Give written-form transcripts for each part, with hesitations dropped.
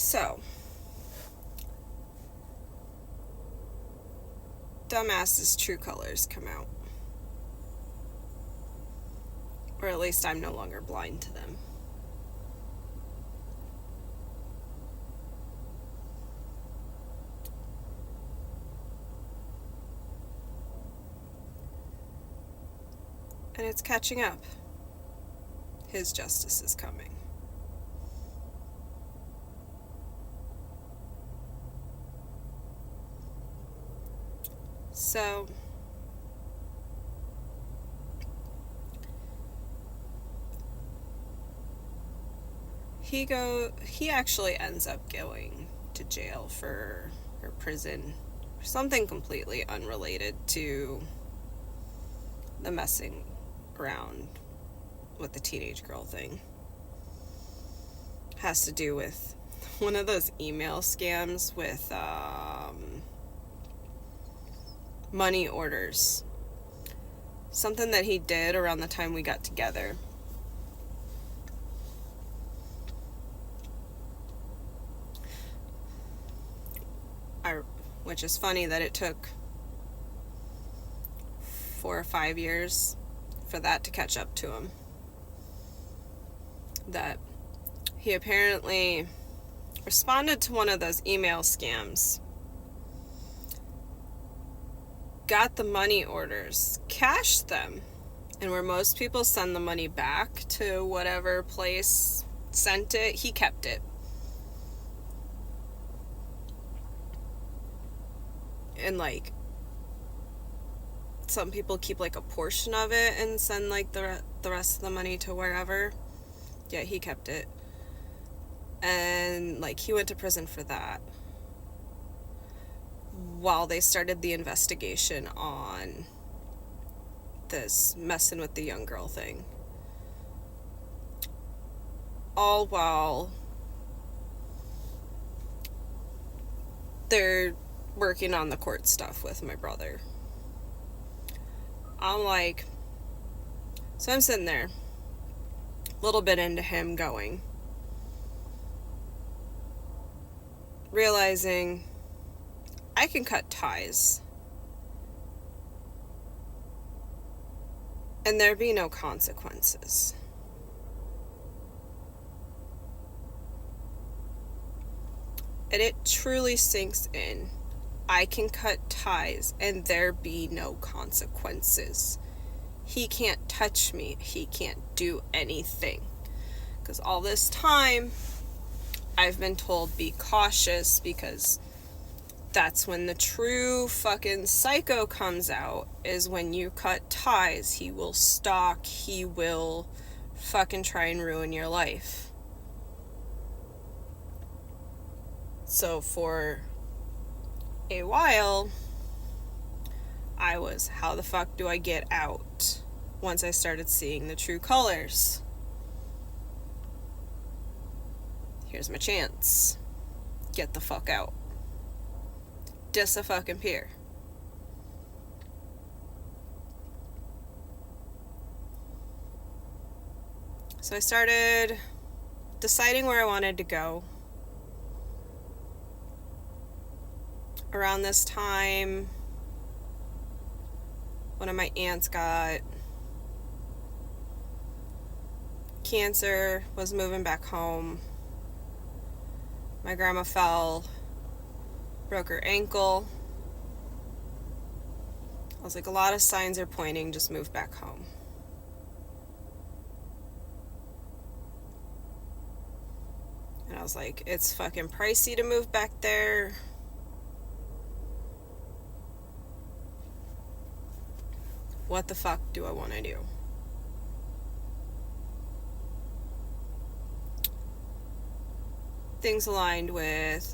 So, Dumbass's true colors come out. Or at least I'm no longer blind to them. And it's catching up. His justice is coming. So, he actually ends up going to jail or prison for something completely unrelated to the messing around with the teenage girl thing. Has to do with one of those email scams with money orders. Something that he did around the time we got together. Which is funny that it took 4 or 5 years for that to catch up to him. That he apparently responded to one of those email scams, got the money orders, cashed them, and where most people send the money back to whatever place sent it, he kept it. And like, some people keep like a portion of it and send like the rest of the money to wherever. Yeah, he kept it. And like, he went to prison for that while they started the investigation on this messing with the young girl thing. All while they're working on the court stuff with my brother. I'm like, so I'm sitting there, a little bit into him going, realizing I can cut ties and there be no consequences. And it truly sinks in. I can cut ties and there be no consequences. He can't touch me. He can't do anything. Because all this time, I've been told be cautious, because that's when the true fucking psycho comes out, is when you cut ties. He will stalk. He will fucking try and ruin your life. So for a while, I was, how the fuck do I get out? Once I started seeing the true colors. Here's my chance. Get the fuck out. Dis-a-fucking-peer. So I started deciding where I wanted to go. Around this time, one of my aunts got cancer, was moving back home. My grandma fell, broke her ankle. I was like, a lot of signs are pointing, just move back home. And I was like, it's fucking pricey to move back there. What the fuck do I want to do? Things aligned with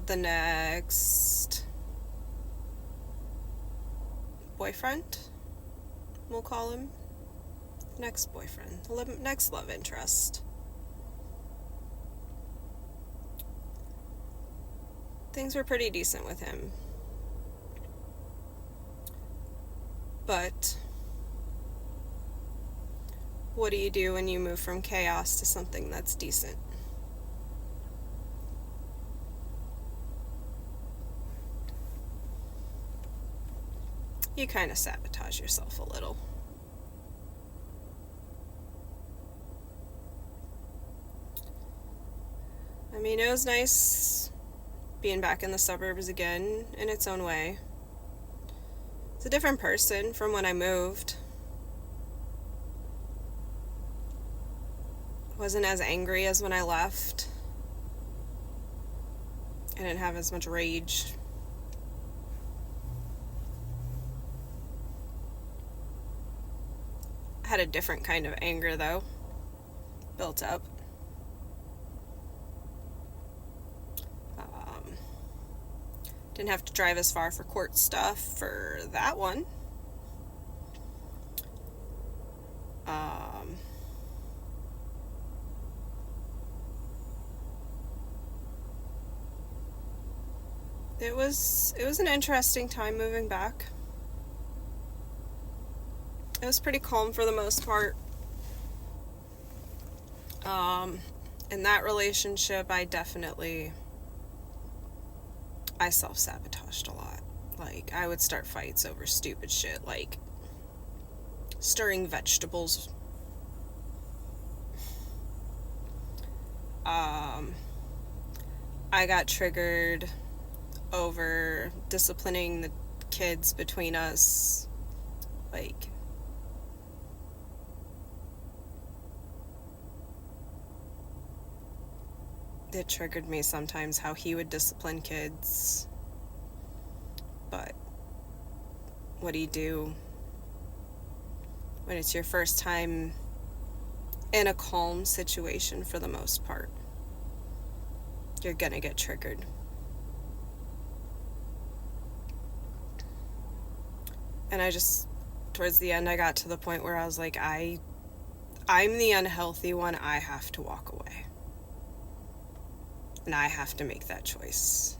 the next boyfriend, we'll call him. Next boyfriend, next love interest. Things were pretty decent with him. But what do you do when you move from chaos to something that's decent? you kind of sabotage yourself a little. I mean, it was nice being back in the suburbs again in its own way. It's a different person from when I moved. Wasn't as angry as when I left. I didn't have as much rage. I had a different kind of anger, though, built up. Didn't have to drive as far for court stuff for that one. It was an interesting time moving back. It was pretty calm for the most part. In that relationship, I self-sabotaged a lot. Like, I would start fights over stupid shit, like stirring vegetables. I got triggered over disciplining the kids between us. Like, it triggered me sometimes how he would discipline kids. But what do you do when it's your first time in a calm situation for the most part? You're gonna get triggered. And towards the end, I got to the point where I was like, I'm the unhealthy one. I have to walk away. And I have to make that choice.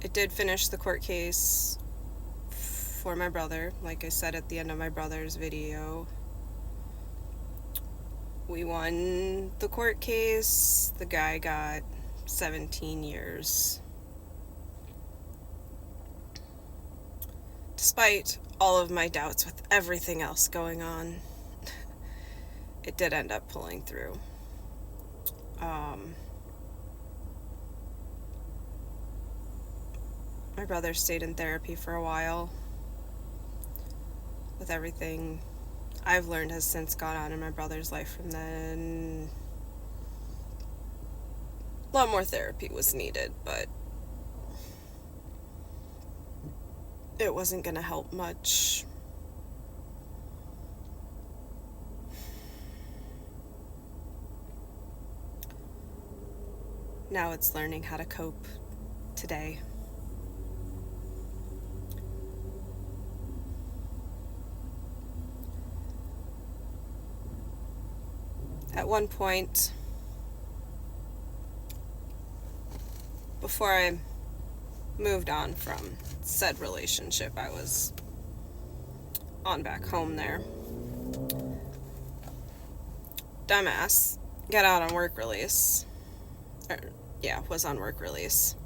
It did finish the court case for my brother. Like I said at the end of my brother's video, we won the court case. The guy got 17 years. Despite all of my doubts with everything else going on, it did end up pulling through. My brother stayed in therapy for a while. With everything I've learned has since gone on in my brother's life from then. A lot more therapy was needed, but it wasn't going to help much. Now it's learning how to cope today. At one point, before I moved on from said relationship I was on back home there, dumbass got out on work release. Was on work release.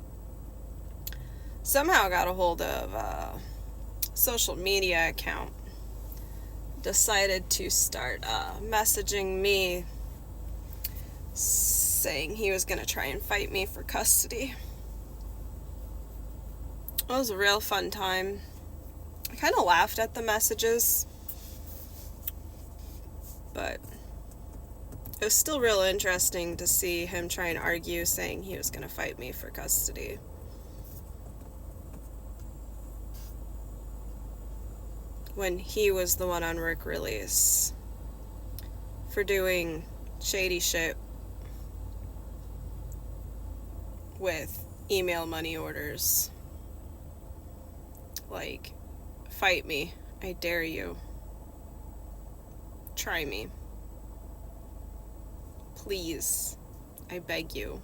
Somehow got a hold of a social media account. Decided to start messaging me saying he was going to try and fight me for custody. It was a real fun time. I kind of laughed at the messages, but it was still real interesting to see him try and argue saying he was going to fight me for custody. When he was the one on work release for doing shady shit with email money orders. Like, fight me. I dare you. Try me. Please. I beg you.